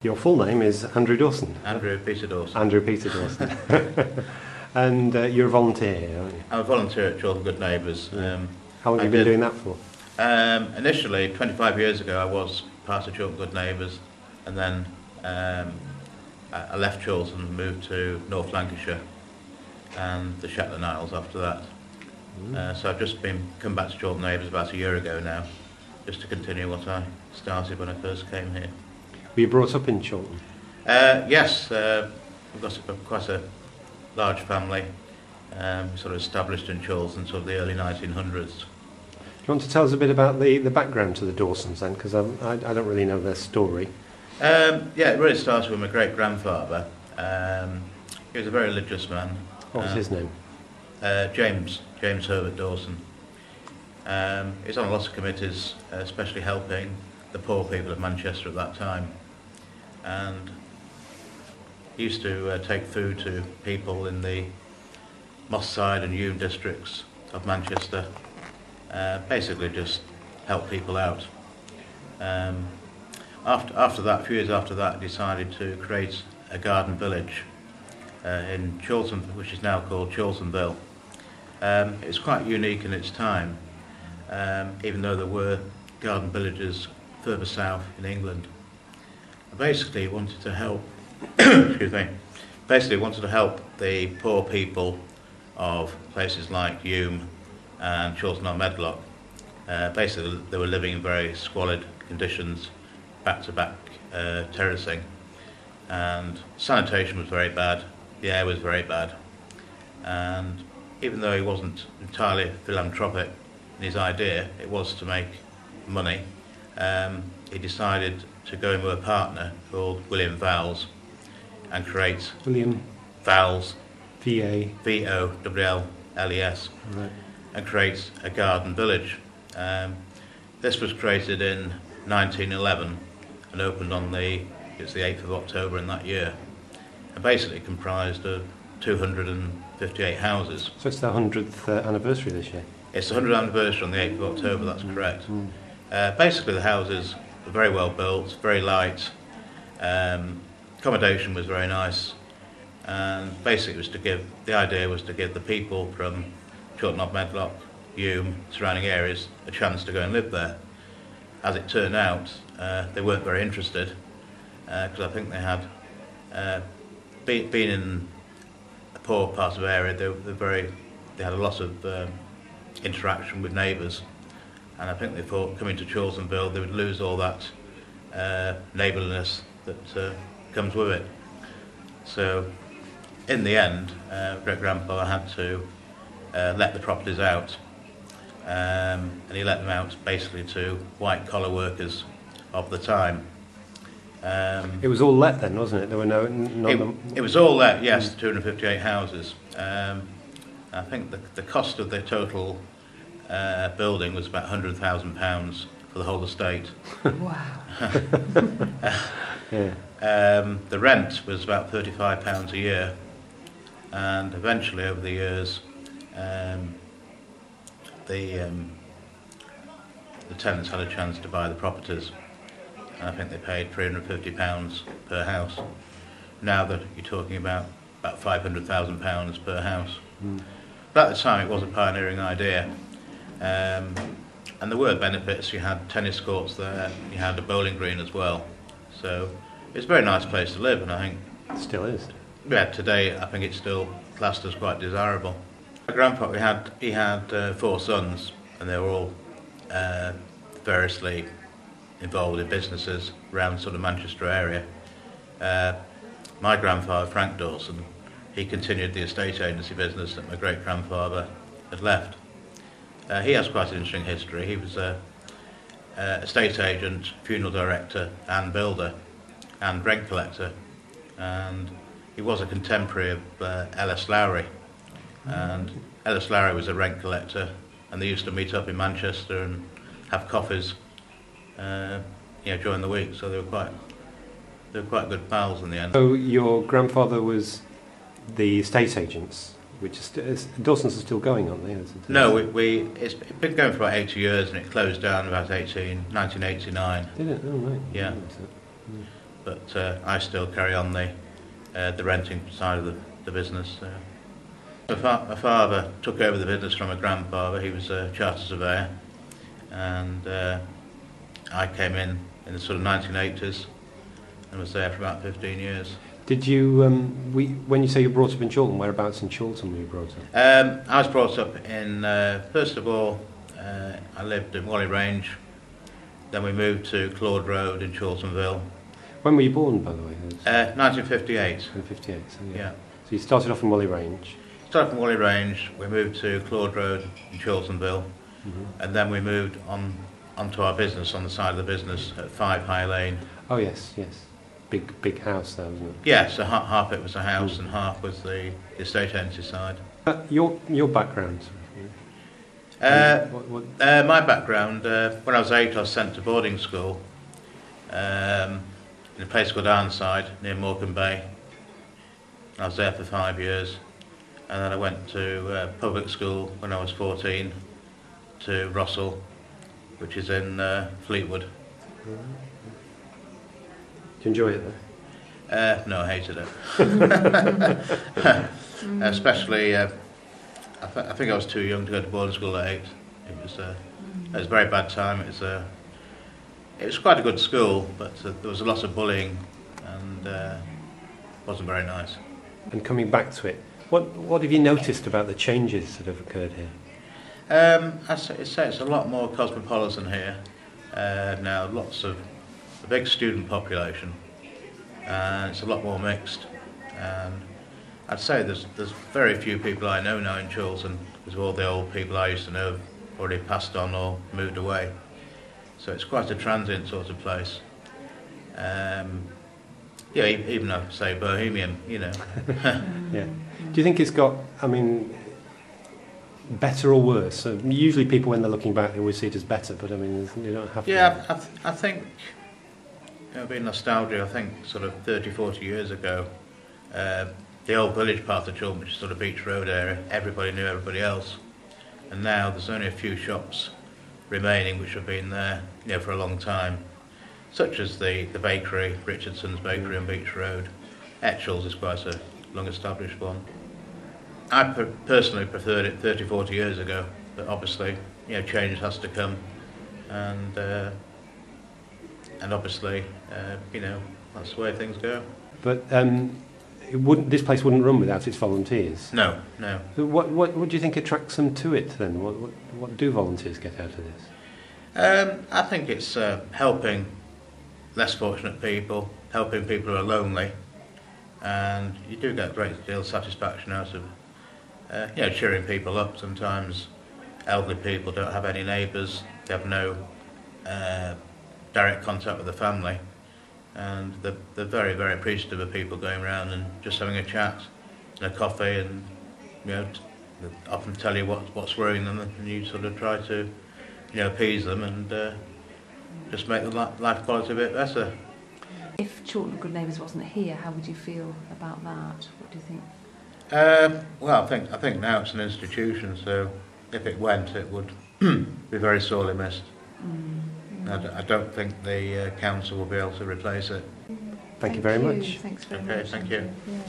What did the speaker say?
Your full name is Andrew Dawson. Andrew Peter Dawson. Andrew Peter Dawson. And you're a volunteer here, aren't you? I'm a volunteer at Chorlton Good Neighbours. How long have you been doing that for? Initially, 25 years ago, I was part of Chorlton Good Neighbours, and then I left Chorlton and moved to North Lancashire and the Shetland Isles after that. So I've just come back to Chorlton Neighbours about a year ago now, just to continue what I started when I first came here. Were you brought up in Chorlton? Yes, we've got quite a large family, sort of established in Chorlton until the early 1900s. Do you want to tell us a bit about the background to the Dawsons then? Because I don't really know their story. Yeah, it really started with my great-grandfather. He was a very religious man. What was his name? James Herbert Dawson. He was on a lot of committees, especially helping the poor people of Manchester at that time. And he used to take food to people in the Moss Side and Hume districts of Manchester, basically just help people out. After that, a few years after that, he decided to create a garden village in Chorlton, which is now called Chorltonville. It's quite unique in its time, even though there were garden villages further south in England. Basically, he wanted to help. Excuse me. Basically, he wanted to help the poor people of places like Hume and Chorlton-on-Medlock. Basically, they were living in very squalid conditions, back-to-back terracing, and sanitation was very bad. The air was very bad, and even though he wasn't entirely philanthropic in his idea, it was to make money. He decided to go in with a partner called William Vowles and create William Vowles, V.A. V-O-W-L-L-E-S, Right. and create a garden village. This was created in 1911 and opened on the 8th of October in that year, and basically comprised of 258 houses. So it's the 100th anniversary this year? It's the 100th anniversary on the 8th of October, that's correct. Basically the houses were very well built, very light, accommodation was very nice, and basically the idea was to give the people from Chorlton-on-Medlock, Hume, surrounding areas a chance to go and live there. As it turned out, they weren't very interested, because I think they had been in a poor part of the area. They had a lot of interaction with neighbours, and I think they thought coming to Chorltonville they would lose all that neighbourliness that comes with it. So in the end, great-grandpa had to let the properties out, and he let them out basically to white-collar workers of the time. It was all let then, wasn't it? There were It was all let, yes, 258 houses. I think the cost of the total building was about £100,000 for the whole estate. Wow. Yeah. The rent was about £35 a year, and eventually over the years the tenants had a chance to buy the properties, and I think they paid £350 per house. Now that you're talking about £500,000 per house. But at the time it was a pioneering idea, and there were benefits. You had tennis courts there, you had a bowling green as well, so it's a very nice place to live, and I think It still is. yeah, today I think it's still classed as quite desirable. My grandpa, he had 4 sons, and they were all variously involved in businesses around sort of Manchester area. My grandfather, Frank Dawson, he continued the estate agency business that my great-grandfather had left. He has quite an interesting history. He was a estate agent, funeral director and builder and rent collector, and he was a contemporary of Ellis Lowry, and Ellis Lowry was a rent collector, and they used to meet up in Manchester and have coffees during the week, so they were quite good pals in the end. So your grandfather was the estate agents, which is Dawson's are still going, aren't they? No, it's been going for about 80 years, and it closed down about 1989. Did it? Oh, right. Yeah. but I still carry on the renting side of the business. My father took over the business from my grandfather. He was a chartered surveyor, and I came in the sort of 1980s and was there for about 15 years. Did you, when you say you were brought up in Chorlton, whereabouts in Chorlton were you brought up? I was brought up in, first of all, I lived in Whalley Range, then we moved to Claude Road in Chorltonville. When were you born, by the way? 1958. 1958, so Yeah. So you started off in Whalley Range? Started from Whalley Range, we moved to Claude Road in Chorltonville, and then we moved onto our business, on the side of the business, at 5 High Lane. Oh yes, yes. Big house there, wasn't it? Yeah, so half it was a house and half was the estate agency side. Your background? My background, when I was 8 I was sent to boarding school in a place called Arnside near Morecambe Bay. I was there for 5 years, and then I went to public school when I was 14 to Russell, which is in Fleetwood. Do you enjoy it there? No, I hated it. Especially, I think I was too young to go to boarding school at 8. It was a very bad time. It was quite a good school, but there was a lot of bullying, and wasn't very nice. And coming back to it, what have you noticed about the changes that have occurred here? I'd say it's a lot more cosmopolitan here now. Lots of a big student population, and it's a lot more mixed. And I'd say there's very few people I know now in Chorlton, because all the old people I used to know have already passed on or moved away. So it's quite a transient sort of place. Yeah, even I say bohemian, you know. Yeah. Do you think it's got, I mean, better or worse? So usually people, when they're looking back, they always see it as better, but I mean, you don't have to. Yeah, I think, being nostalgia, I think sort of 30, 40 years ago, the old village part of Chorlton, which is sort of Beach Road area, everybody knew everybody else. And now there's only a few shops remaining which have been there, for a long time, such as the bakery, Richardson's Bakery on Beach Road. Etchells is quite a long-established one. I personally preferred it 30, 40 years ago, but obviously, change has to come, and obviously, that's the way things go. But this place wouldn't run without its volunteers. No. So what do you think attracts them to it then? What do volunteers get out of this? I think it's helping less fortunate people, helping people who are lonely, and you do get a great deal of satisfaction out of cheering people up. Sometimes elderly people don't have any neighbours, they have no direct contact with the family, and they're very, very appreciative of people going around and just having a chat and a coffee, and they often tell you what's worrying them, and you sort of try to appease them and just make the life quality a bit better. If Chorlton Good Neighbours wasn't here, how would you feel about that? What do you think? Well, I think now it's an institution, so if it went, it would be very sorely missed. I don't think the council will be able to replace it. Thank you very much. Thanks very Okay, much. thank you. Yeah.